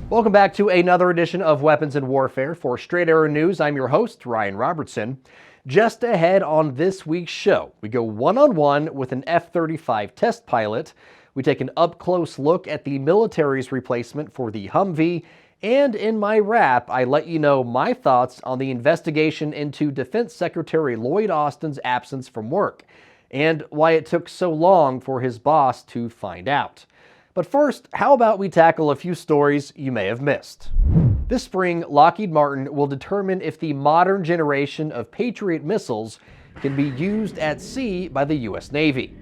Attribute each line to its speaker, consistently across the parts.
Speaker 1: Welcome back to another edition of Weapons and Warfare. For Straight Arrow News, I'm your host, Ryan Robertson. Just ahead on this week's show, we go one-on-one with an F-35 test pilot. We take an up-close look at the military's replacement for the Humvee. And in my wrap, I let you know my thoughts on the investigation into Defense Secretary Lloyd Austin's absence from work, and why it took so long for his boss to find out. But first, how about we tackle a few stories you may have missed? This spring, Lockheed Martin will determine if the modern generation of Patriot missiles can be used at sea by the U.S. Navy.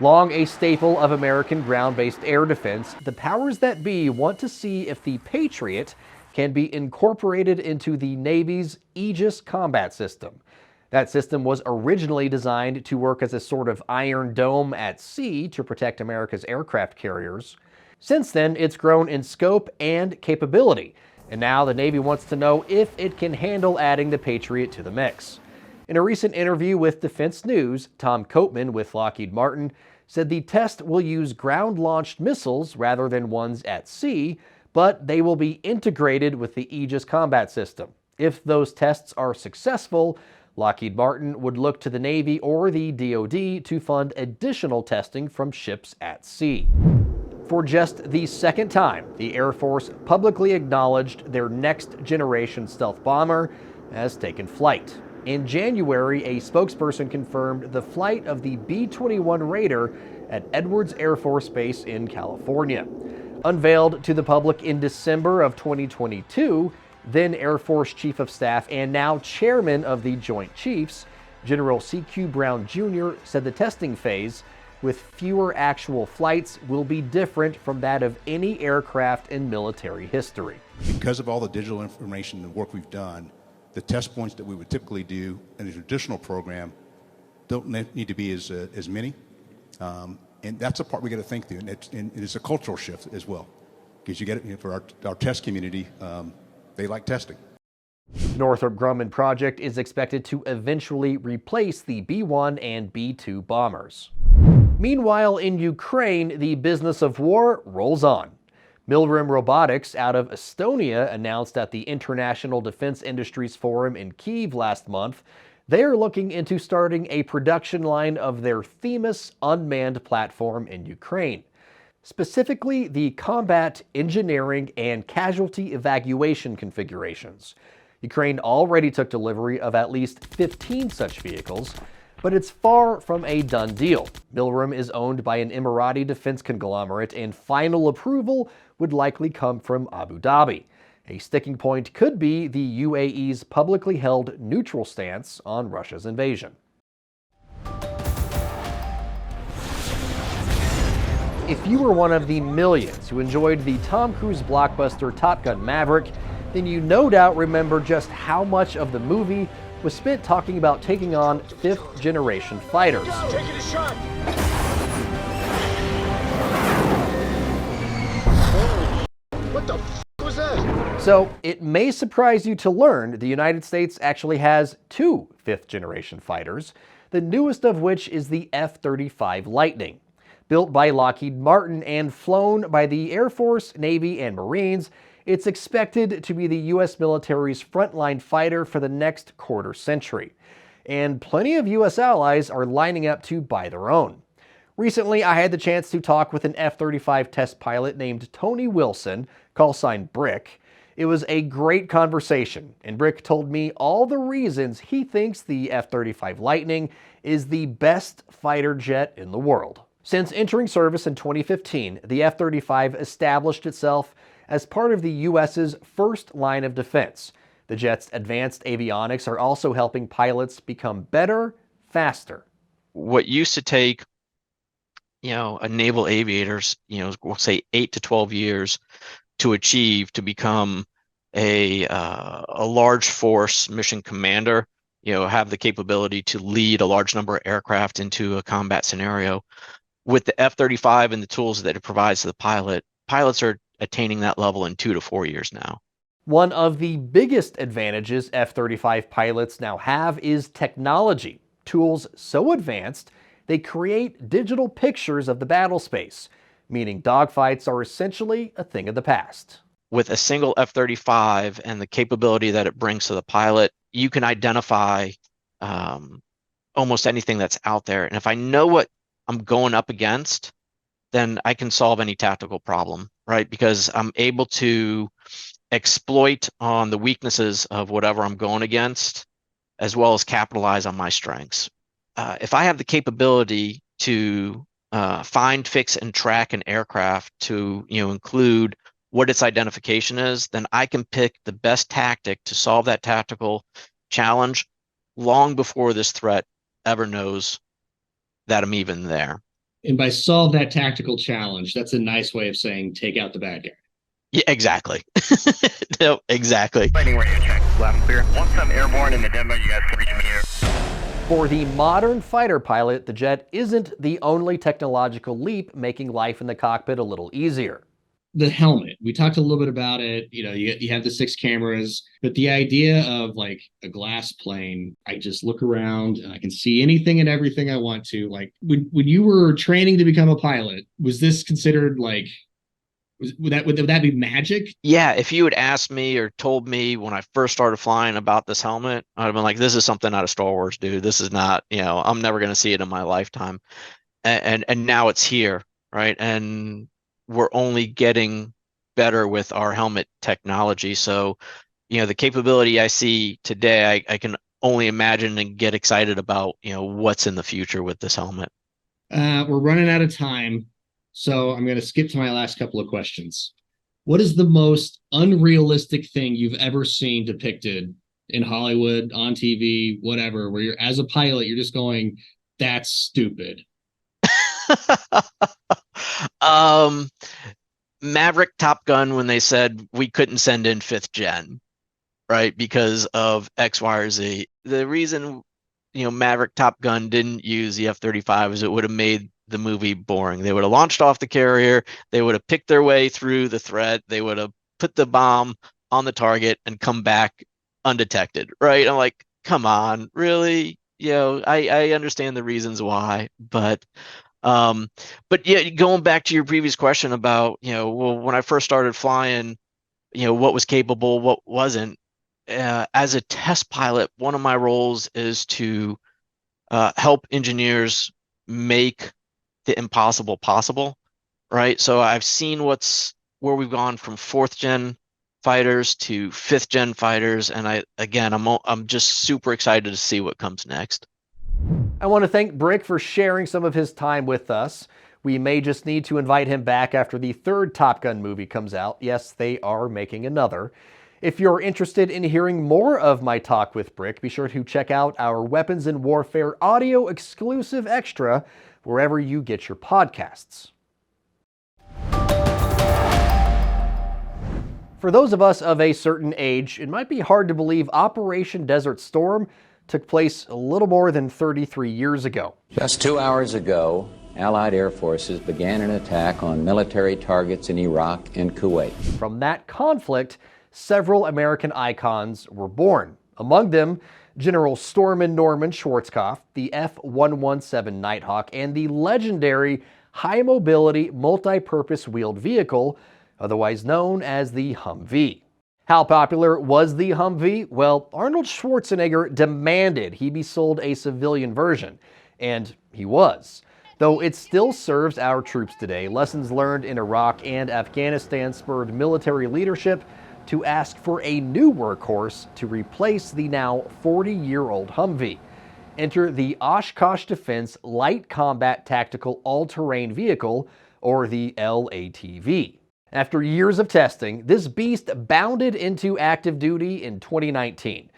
Speaker 1: Long a staple of American ground-based air defense, the powers that be want to see if the Patriot can be incorporated into the Navy's Aegis combat system. That system was originally designed to work as a sort of iron dome at sea to protect America's aircraft carriers. Since then, it's grown in scope and capability, and now the Navy wants to know if it can handle adding the Patriot to the mix. In a recent interview with Defense News, Tom Copeman with Lockheed Martin said the test will use ground-launched missiles rather than ones at sea, but they will be integrated with the Aegis combat system. If those tests are successful, Lockheed Martin would look to the Navy or the DoD to fund additional testing from ships at sea. For just the second time, the Air Force publicly acknowledged their next-generation stealth bomber has taken flight. In January, a spokesperson confirmed the flight of the B-21 Raider at Edwards Air Force Base in California. Unveiled to the public in December of 2022, then Air Force Chief of Staff and now Chairman of the Joint Chiefs, General C.Q. Brown Jr., said the testing phase, with fewer actual flights, will be different from that of any aircraft in military history.
Speaker 2: Because of all the digital information and work we've done, the test points that we would typically do in a traditional program don't need to be as many. And that's the part we got to think through. And it's a cultural shift as well. Because you get it, for our test community, they like testing.
Speaker 1: The Northrop Grumman project is expected to eventually replace the B-1 and B-2 bombers. Meanwhile, in Ukraine, the business of war rolls on. Milrem Robotics out of Estonia announced at the International Defense Industries Forum in Kyiv last month they are looking into starting a production line of their Themis unmanned platform in Ukraine. Specifically, the combat, engineering, and casualty evacuation configurations. Ukraine already took delivery of at least 15 such vehicles, but it's far from a done deal. Milrem is owned by an Emirati defense conglomerate, and final approval would likely come from Abu Dhabi. A sticking point could be the UAE's publicly held neutral stance on Russia's invasion. If you were one of the millions who enjoyed the Tom Cruise blockbuster Top Gun Maverick, then you no doubt remember just how much of the movie was spent talking about taking on fifth-generation fighters.
Speaker 3: Taking a shot. What the f was that?
Speaker 1: So, it may surprise you to learn the United States actually has two fifth-generation fighters, the newest of which is the F-35 Lightning. Built by Lockheed Martin and flown by the Air Force, Navy, and Marines, it's expected to be the U.S. military's frontline fighter for the next quarter century. And plenty of U.S. allies are lining up to buy their own. Recently, I had the chance to talk with an F-35 test pilot named Tony Wilson, call sign Brick. It was a great conversation, and Brick told me all the reasons he thinks the F-35 Lightning is the best fighter jet in the world. Since entering service in 2015, the F-35 established itself as part of the U.S.'s first line of defense. The jet's advanced avionics are also helping pilots become better, faster.
Speaker 4: What used to take, a naval aviator's, we'll say 8 to 12 years to achieve to become a large force mission commander, have the capability to lead a large number of aircraft into a combat scenario. With the F-35 and the tools that it provides to the pilots are attaining that level in 2 to 4 years now.
Speaker 1: One of the biggest advantages F-35 pilots now have is technology. Tools so advanced, they create digital pictures of the battle space, meaning dogfights are essentially a thing of the past.
Speaker 4: with a single F-35 and the capability that it brings to the pilot, you can identify almost anything that's out there. And if I know what I'm going up against, then I can solve any tactical problem, right? Because I'm able to exploit on the weaknesses of whatever I'm going against, as well as capitalize on my strengths. If I have the capability to find, fix, and track an aircraft to include what its identification is, then I can pick the best tactic to solve that tactical challenge long before this threat ever knows that I'm even there.
Speaker 5: And by solve that tactical challenge, that's a nice way of saying take out the bad guy.
Speaker 4: Yeah, exactly. No, exactly.
Speaker 6: Landing radio check. Loud and clear. Once I'm airborne in the demo, you guys can reach me here.
Speaker 1: For the modern fighter pilot, the jet isn't the only technological leap making life in the cockpit a little easier.
Speaker 5: The helmet, we talked a little bit about it. You have the 6 cameras, but the idea of like a glass plane, I just look around and I can see anything and everything I want to. Like when you were training to become a pilot, was this considered like, would that be magic?
Speaker 4: Yeah, if you had asked me or told me when I first started flying about this helmet, I'd have been like, this is something out of Star Wars, dude. This is not, I'm never going to see it in my lifetime. And now it's here, right? And we're only getting better with our helmet technology. So, the capability I see today, I can only imagine and get excited about, what's in the future with this helmet.
Speaker 5: We're running out of time. So I'm going to skip to my last couple of questions. What is the most unrealistic thing you've ever seen depicted in Hollywood, on TV, whatever, where you're, as a pilot, you're just going, that's stupid?
Speaker 4: Maverick, Top Gun, when they said we couldn't send in 5th gen, right? Because of X, Y, or Z. The reason, Maverick, Top Gun didn't use the F-35 is it would have made the movie boring. They would have launched off the carrier. They would have picked their way through the threat. They would have put the bomb on the target and come back undetected, right? I'm like, come on, really? I understand the reasons why, but yeah, going back to your previous question about, well, when I first started flying, what was capable, what wasn't. As a test pilot, one of my roles is to help engineers make the impossible possible, right? So I've seen where we've gone from 4th gen fighters to 5th gen fighters, and I'm just super excited to see what comes next.
Speaker 1: I want to thank Brick for sharing some of his time with us. We may just need to invite him back after the 3rd Top Gun movie comes out. Yes, they are making another. If you're interested in hearing more of my talk with Brick, be sure to check out our Weapons and Warfare audio exclusive extra wherever you get your podcasts. For those of us of a certain age, it might be hard to believe Operation Desert Storm took place a little more than 33 years ago.
Speaker 7: Just 2 hours ago, Allied air forces began an attack on military targets in Iraq and Kuwait.
Speaker 1: From that conflict, several American icons were born. Among them, General Stormin Norman Schwarzkopf, the F-117 Nighthawk, and the legendary high-mobility multi-purpose wheeled vehicle, otherwise known as the Humvee. How popular was the Humvee? Well, Arnold Schwarzenegger demanded he be sold a civilian version, and he was. Though it still serves our troops today, lessons learned in Iraq and Afghanistan spurred military leadership to ask for a new workhorse to replace the now 40-year-old Humvee. Enter the Oshkosh Defense Light Combat Tactical All-Terrain Vehicle, or the LATV. After years of testing, this beast bounded into active duty in 2019.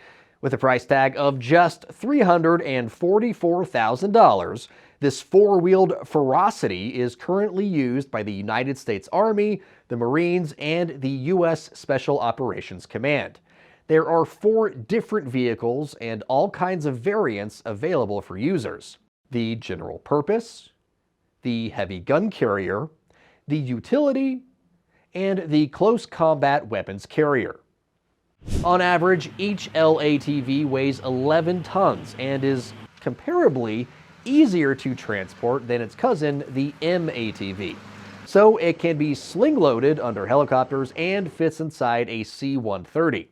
Speaker 1: With a price tag of just $344,000, this four-wheeled ferocity is currently used by the United States Army, the Marines, and the U.S. Special Operations Command. There are 4 different vehicles and all kinds of variants available for users: the general purpose, the heavy gun carrier, the utility, and the close combat weapons carrier. On average, each LATV weighs 11 tons and is comparably easier to transport than its cousin, the MATV. so it can be sling-loaded under helicopters and fits inside a C-130.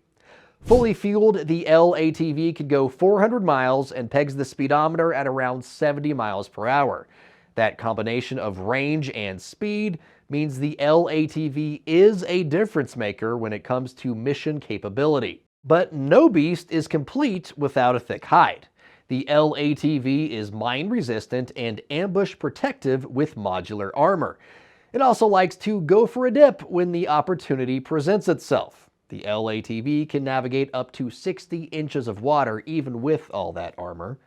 Speaker 1: Fully fueled, the LATV could go 400 miles and pegs the speedometer at around 70 miles per hour. That combination of range and speed means the LATV is a difference maker when it comes to mission capability. But no beast is complete without a thick hide. The LATV is mine resistant and ambush protective with modular armor. It also likes to go for a dip when the opportunity presents itself. The LATV can navigate up to 60 inches of water even with all that armor.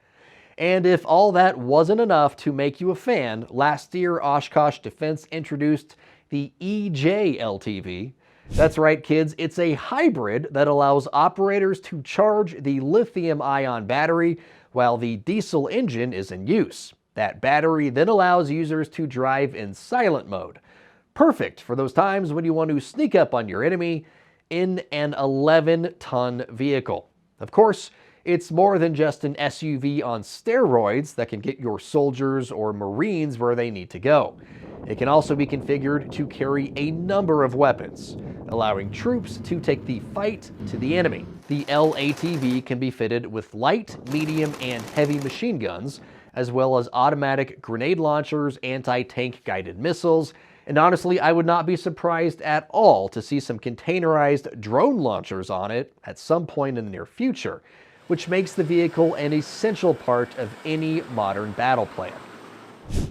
Speaker 1: And if all that wasn't enough to make you a fan, last year Oshkosh Defense introduced the EJ-LTV. That's right, kids, it's a hybrid that allows operators to charge the lithium-ion battery while the diesel engine is in use. That battery then allows users to drive in silent mode. Perfect for those times when you want to sneak up on your enemy in an 11-ton vehicle. Of course, it's more than just an SUV on steroids that can get your soldiers or Marines where they need to go. It can also be configured to carry a number of weapons, allowing troops to take the fight to the enemy. The LATV can be fitted with light, medium, and heavy machine guns, as well as automatic grenade launchers, anti-tank guided missiles, and honestly, I would not be surprised at all to see some containerized drone launchers on it at some point in the near future, which makes the vehicle an essential part of any modern battle plan.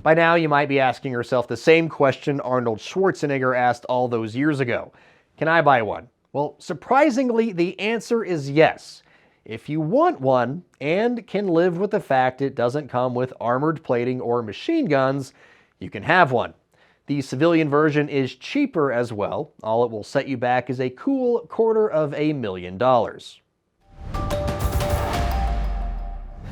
Speaker 1: By now, you might be asking yourself the same question Arnold Schwarzenegger asked all those years ago. Can I buy one? Well, surprisingly, the answer is yes. If you want one and can live with the fact it doesn't come with armored plating or machine guns, you can have one. The civilian version is cheaper as well. All it will set you back is a cool $250,000.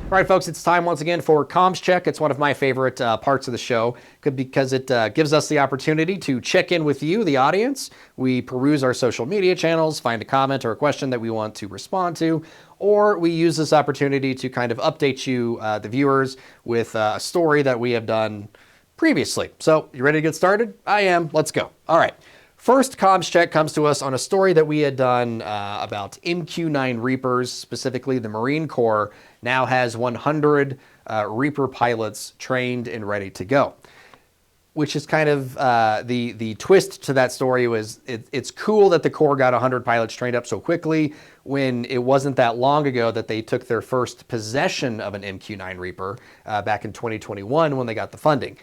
Speaker 1: All right, folks, it's time once again for Comms Check. It's one of my favorite parts of the show because it gives us the opportunity to check in with you, the audience. We peruse our social media channels, find a comment or a question that we want to respond to, or we use this opportunity to kind of update you, the viewers, with a story that we have done previously. So, you ready to get started? I am. Let's go. All right. First comms check comes to us on a story that we had done about MQ-9 Reapers, specifically the Marine Corps now has 100 Reaper pilots trained and ready to go. Which is kind of the twist to that story was it's cool that the Corps got 100 pilots trained up so quickly when it wasn't that long ago that they took their first possession of an MQ-9 Reaper back in 2021 when they got the funding.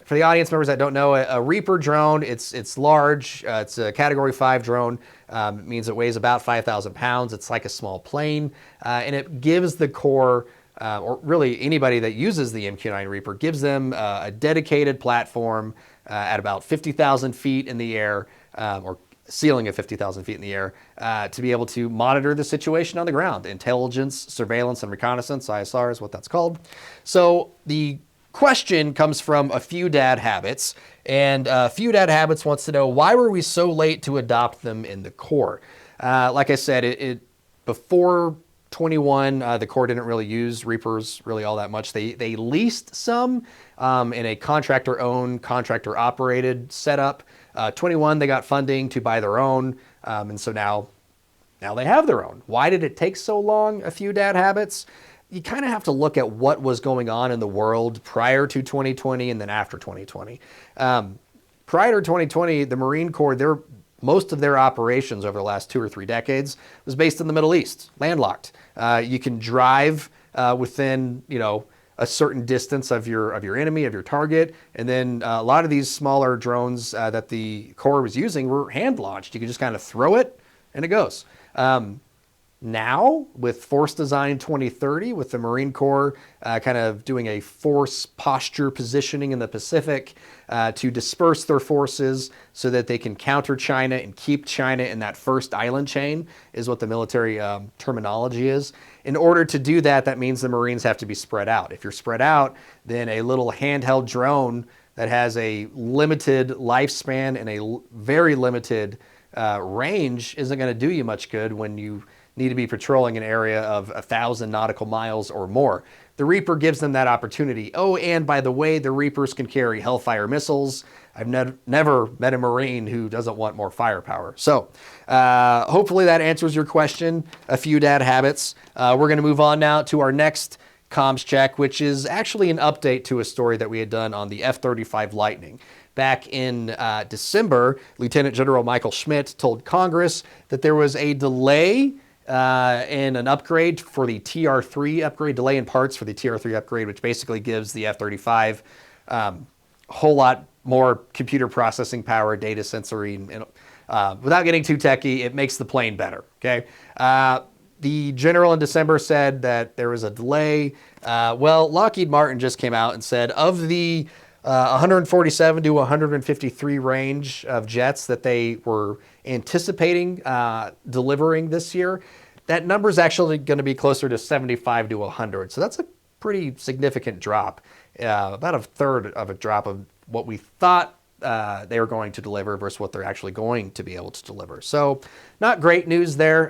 Speaker 1: For the audience members that don't know, a Reaper drone, it's large. It's a Category 5 drone. It means it weighs about 5,000 pounds. It's like a small plane. And it gives the Corps, or really anybody that uses the MQ-9 Reaper, gives them a dedicated platform at about 50,000 feet in the air, or ceiling of 50,000 feet in the air, to be able to monitor the situation on the ground. Intelligence, surveillance, and reconnaissance, ISR is what that's called. So the question comes from a few dad habits, and a few dad habits wants to know, why were we so late to adopt them in the Corps? Like I said, before 21, the Corps didn't really use Reapers really all that much. They leased some in a contractor-owned, contractor-operated setup. 21, they got funding to buy their own, and so now they have their own. Why did it take so long? A few dad habits. You kind of have to look at what was going on in the world prior to 2020 and then after 2020. Prior to 2020, the Marine Corps, most of their operations over the last 2 or 3 decades was based in the Middle East, landlocked. You can drive within, a certain distance of your enemy, of your target, and then a lot of these smaller drones that the Corps was using were hand launched. You could just kind of throw it and it goes. Now, with Force Design 2030, with the Marine Corps kind of doing a force posture positioning in the Pacific to disperse their forces so that they can counter China and keep China in that first island chain, is what the military terminology is. In order to do that, that means the Marines have to be spread out. If you're spread out, then a little handheld drone that has a limited lifespan and a very limited range isn't going to do you much good when you need to be patrolling an area of 1,000 nautical miles or more. the Reaper gives them that opportunity. Oh, and by the way, the Reapers can carry Hellfire missiles. I've never met a Marine who doesn't want more firepower. So hopefully that answers your question. A few dad habits. We're going to move on now to our next comms check, which is actually an update to a story that we had done on the F-35 Lightning. Back in December, Lieutenant General Michael Schmidt told Congress that there was a delay in an upgrade for the TR-3 upgrade, delay in parts for the TR-3 upgrade, which basically gives the F-35 a whole lot more computer processing power, data sensory, and without getting too techie, it makes the plane better, okay? The general in December said that there was a delay. Well, Lockheed Martin just came out and said of the 147 to 153 range of jets that they were anticipating delivering this year, that number is actually going to be closer to 75 to 100. So that's a pretty significant drop, about a third of a drop of what we thought they were going to deliver versus what they're actually going to be able to deliver. So not great news there.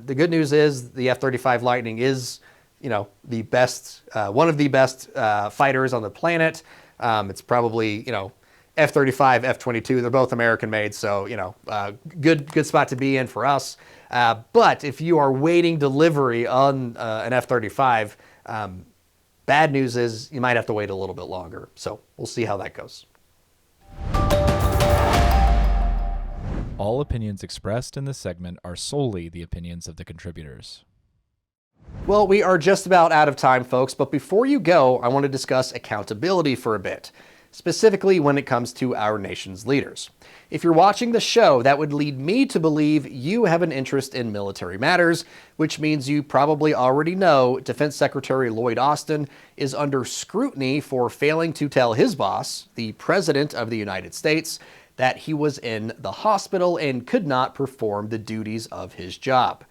Speaker 1: The good news is the F-35 Lightning is, the best, one of the best fighters on the planet. It's probably, F-35, F-22, they're both American made. So, good spot to be in for us. But if you are waiting delivery on an F-35, bad news is you might have to wait a little bit longer. So we'll see how that goes.
Speaker 8: All opinions expressed in this segment are solely the opinions of the contributors.
Speaker 1: Well, we are just about out of time, folks, but before you go, I want to discuss accountability for a bit, specifically when it comes to our nation's leaders. If you're watching the show, that would lead me to believe you have an interest in military matters, which means you probably already know Defense Secretary Lloyd Austin is under scrutiny for failing to tell his boss, the President of the United States, that he was in the hospital and could not perform the duties of his job.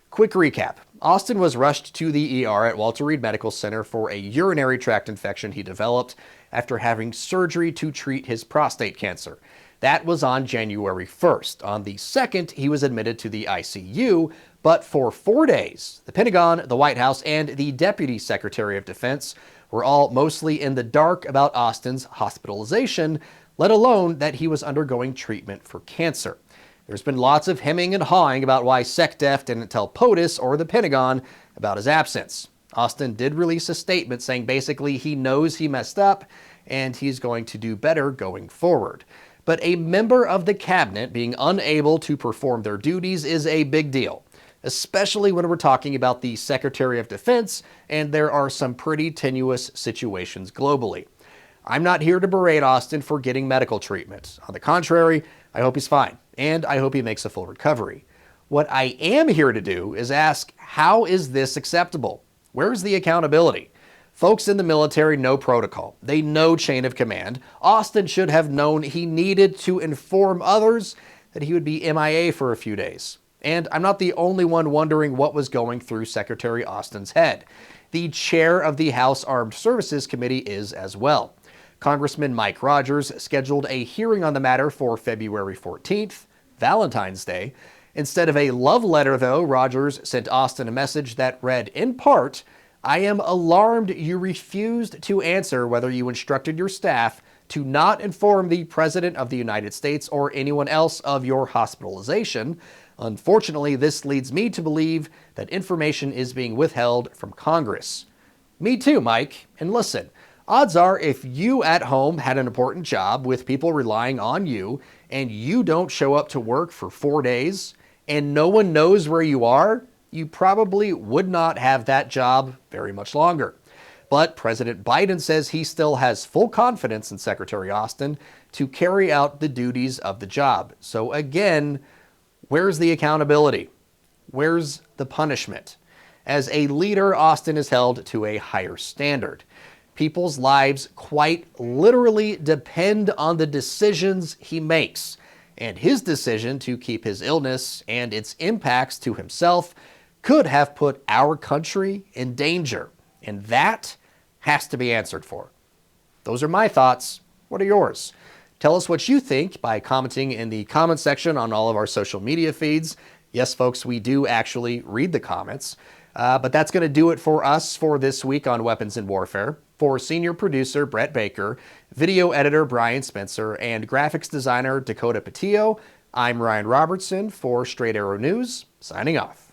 Speaker 1: Quick recap. Austin was rushed to the ER at Walter Reed Medical Center for a urinary tract infection he developed after having surgery to treat his prostate cancer. That was on January 1st. On the 2nd, he was admitted to the ICU, but for 4 days, the Pentagon, the White House, and the Deputy Secretary of Defense were all mostly in the dark about Austin's hospitalization, let alone that he was undergoing treatment for cancer. There's been lots of hemming and hawing about why SecDef didn't tell POTUS or the Pentagon about his absence. Austin did release a statement saying basically he knows he messed up and he's going to do better going forward. But a member of the cabinet being unable to perform their duties is a big deal, especially when we're talking about the Secretary of Defense, and there are some pretty tenuous situations globally. I'm not here to berate Austin for getting medical treatment. On the contrary, I hope he's fine, and I hope he makes a full recovery. What I am here to do is ask, how is this acceptable? Where's the accountability? Folks in the military know protocol. They know chain of command. Austin should have known he needed to inform others that he would be MIA for a few days. And I'm not the only one wondering what was going through Secretary Austin's head. The chair of the House Armed Services Committee is as well. Congressman Mike Rogers scheduled a hearing on the matter for February 14th, Valentine's Day. Instead of a love letter, though, Rogers sent Austin a message that read, in part, "I am alarmed you refused to answer whether you instructed your staff to not inform the President of the United States or anyone else of your hospitalization. Unfortunately, this leads me to believe that information is being withheld from Congress." Me too, Mike. And listen, odds are if you at home had an important job with people relying on you and you don't show up to work for 4 days and no one knows where you are, you probably would not have that job very much longer. But President Biden says he still has full confidence in Secretary Austin to carry out the duties of the job. So again, where's the accountability? Where's the punishment? As a leader, Austin is held to a higher standard. People's lives quite literally depend on the decisions he makes, and his decision to keep his illness and its impacts to himself could have put our country in danger, and that has to be answered for. Those are my thoughts. What are yours? Tell us what you think by commenting in the comment section on all of our social media feeds. Yes, folks, we do actually read the comments. But that's going to do it for us for this week on Weapons and Warfare. For senior producer Brett Baker, video editor Brian Spencer, and graphics designer Dakota Patillo, I'm Ryan Robertson for Straight Arrow News, signing off.